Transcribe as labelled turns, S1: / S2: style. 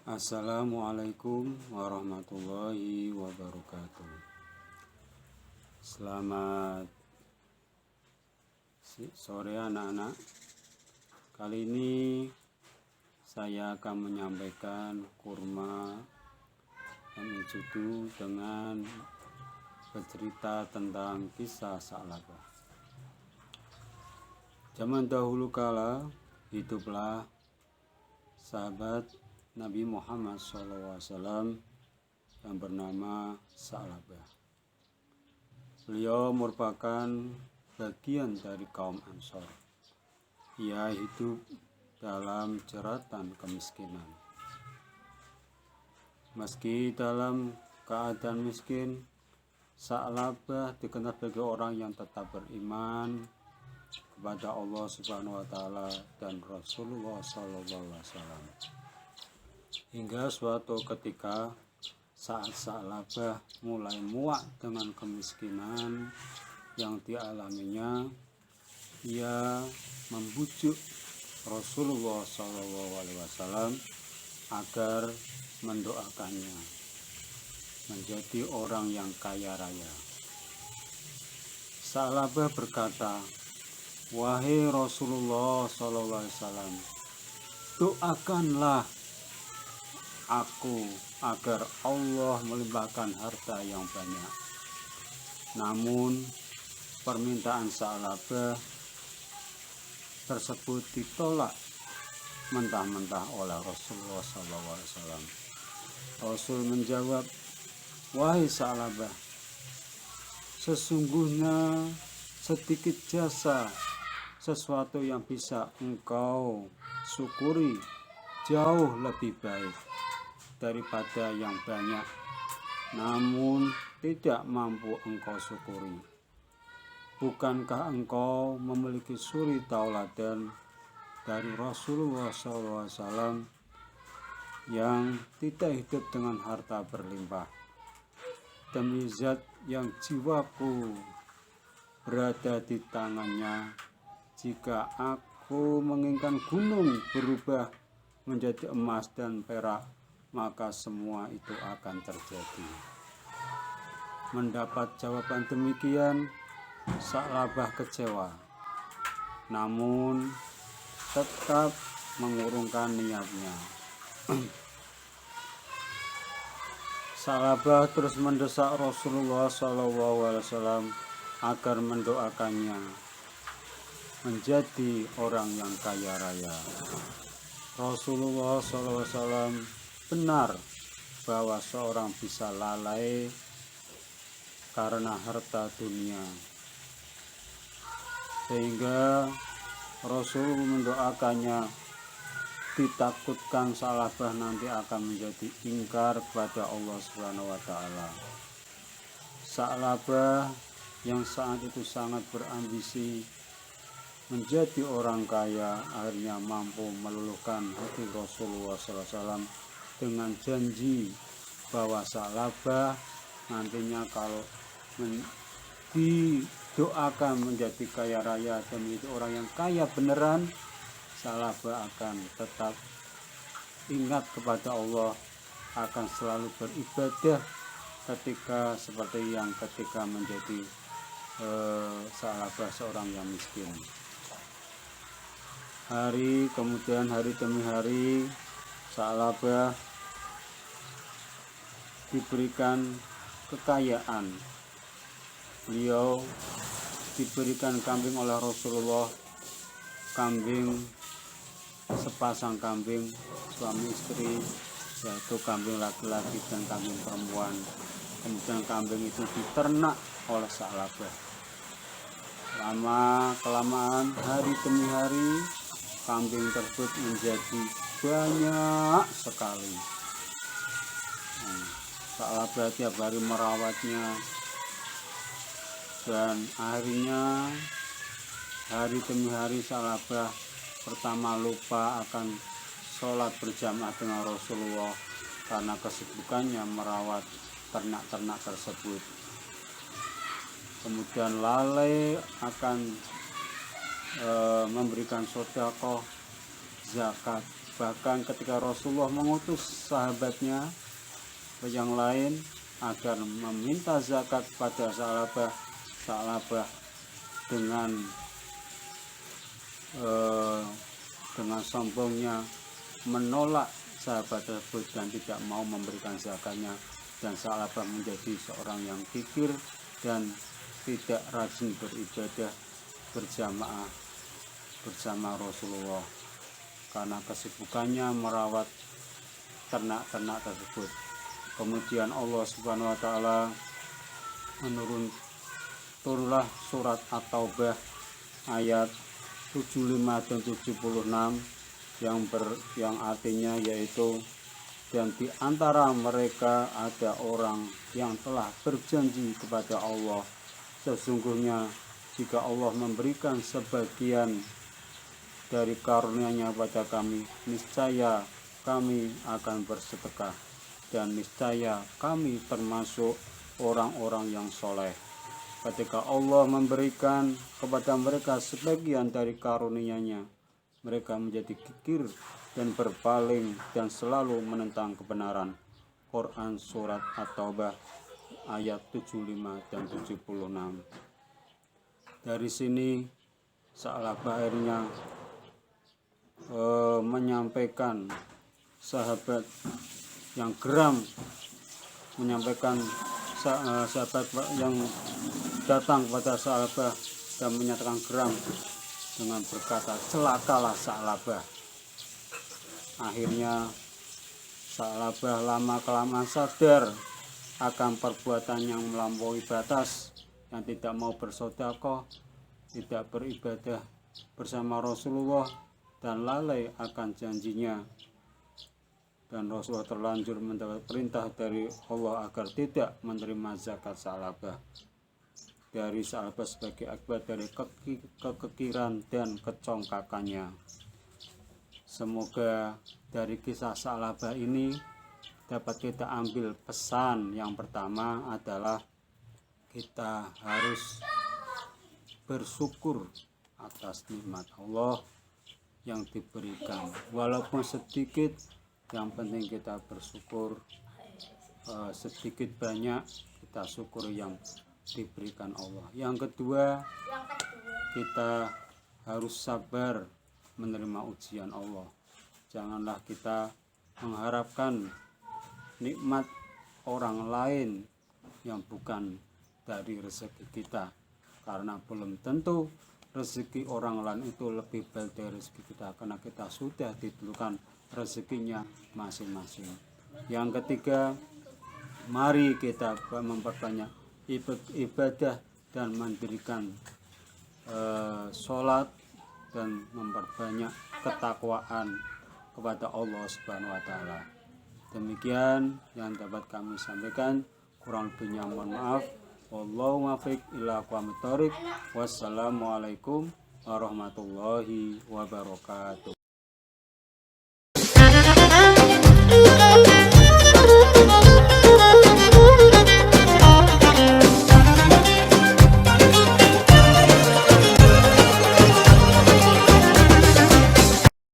S1: Assalamualaikum warahmatullahi wabarakatuh. Selamat sore anak-anak. Kali ini saya akan menyampaikan kurma yang berjudul dengan bercerita tentang kisah Sa'labah. Zaman dahulu kala hiduplah sahabat Nabi Muhammad SAW yang bernama Sa'labah. Beliau merupakan bagian dari kaum Ansor. Ia hidup dalam jeratan kemiskinan. Meski dalam keadaan miskin, Sa'labah dikenal sebagai orang yang tetap beriman kepada Allah Subhanahu wa taala dan Rasulullah SAW. Hingga suatu ketika saat Sa'labah mulai muak dengan kemiskinan yang dialaminya, ia membujuk Rasulullah SAW agar mendoakannya menjadi orang yang kaya raya. Sa'labah berkata, "Wahai Rasulullah SAW, doakanlah aku agar Allah melimpahkan harta yang banyak." Namun permintaan Sa'labah tersebut ditolak mentah-mentah oleh Rasulullah SAW. Rasul menjawab, "Wahai Sa'labah, sesungguhnya sedikit jasa sesuatu yang bisa engkau syukuri jauh lebih baik daripada yang banyak namun tidak mampu engkau syukuri. Bukankah engkau memiliki suri tauladan dari Rasulullah SAW yang tidak hidup dengan harta berlimpah? Demi zat yang jiwaku berada di tangannya, jika aku menginginkan gunung berubah menjadi emas dan perak, maka semua itu akan terjadi." Mendapat jawaban demikian, Sa'labah kecewa, namun tetap mengurungkan niatnya. Sa'labah terus mendesak Rasulullah SAW agar mendoakannya menjadi orang yang kaya raya. Rasulullah SAW benar bahwa seorang bisa lalai karena harta dunia, sehingga Rasul mendoakannya, ditakutkan Sa'labah nanti akan menjadi ingkar kepada Allah Subhanahu wa taala. Sa'labah yang saat itu sangat berambisi menjadi orang kaya akhirnya mampu meluluhkan hati Rasulullah SAW dengan janji bahwa Sa'labah nantinya kalau didoakan menjadi kaya raya dan menjadi orang yang kaya beneran, Sa'labah akan tetap ingat kepada Allah, akan selalu beribadah ketika menjadi Sa'labah seorang yang miskin. Hari demi hari Sa'labah diberikan kekayaan. Beliau diberikan kambing oleh Rasulullah, sepasang kambing suami istri, yaitu kambing laki-laki dan kambing perempuan. Kemudian kambing itu diternak oleh Sa'labah. Lama-kelamaan, hari demi hari, kambing tersebut menjadi banyak sekali. Sa'labah tiap hari merawatnya, dan akhirnya hari demi hari Sa'labah pertama lupa akan sholat berjamaah dengan Rasulullah karena kesibukannya merawat ternak-ternak tersebut. Kemudian lalai akan memberikan sedekah, zakat, Bahkan ketika Rasulullah mengutus sahabatnya yang lain agar meminta zakat pada Sa'labah dengan sombongnya menolak sahabat tersebut dan tidak mau memberikan zakatnya, dan Sa'labah menjadi seorang yang kikir dan tidak rajin beribadah berjamaah bersama Rasulullah karena kesibukannya merawat ternak-ternak tersebut. Kemudian Allah Subhanahu wa taala turunlah surat At-Taubah ayat 75 dan 76 yang artinya yaitu, dan di antara mereka ada orang yang telah berjanji kepada Allah, sesungguhnya jika Allah memberikan sebagian dari karunia-Nya pada kami, niscaya kami akan bersedekah, dan niscaya kami termasuk orang-orang yang soleh. Ketika Allah memberikan kepada mereka sebagian dari karunia-Nya, mereka menjadi kikir dan berpaling dan selalu menentang kebenaran. Quran Surat At-Taubah ayat 75 dan 76. Dari sini Sa'labah akhirnya menyampaikan sahabat yang geram, menyampaikan sahabat yang datang kepada Sa'labah dan menyatakan geram dengan berkata, celakalah Sa'labah. Akhirnya Sa'labah lama-kelamaan sadar akan perbuatan yang melampaui batas, yang tidak mau bersedekah, tidak beribadah bersama Rasulullah, dan lalai akan janjinya. Dan Rasulullah terlanjur mendapat perintah dari Allah agar tidak menerima zakat Sa'labah dari Sa'labah sebagai akibat dari kekikiran dan kecongkakannya. Semoga dari kisah Sa'labah ini dapat kita ambil pesan. Yang pertama adalah kita harus bersyukur atas nikmat Allah yang diberikan, walaupun sedikit, yang penting kita bersyukur. Sedikit banyak kita syukur yang diberikan Allah. Yang kedua, kita harus sabar menerima ujian Allah. Janganlah kita mengharapkan nikmat orang lain yang bukan dari rezeki kita, karena belum tentu rezeki orang lain itu lebih baik dari rezeki kita, karena kita sudah ditentukan rezekinya masing-masing. Yang ketiga, mari kita memperbanyak ibadah dan mendirikan sholat dan memperbanyak ketakwaan kepada Allah Subhanahu wa taala. Demikian yang dapat kami sampaikan, kurang lebihnya mohon maaf. Wallahu muwaffiq ila aqwamit thoriq. Wassalamualaikum warahmatullahi wabarakatuh.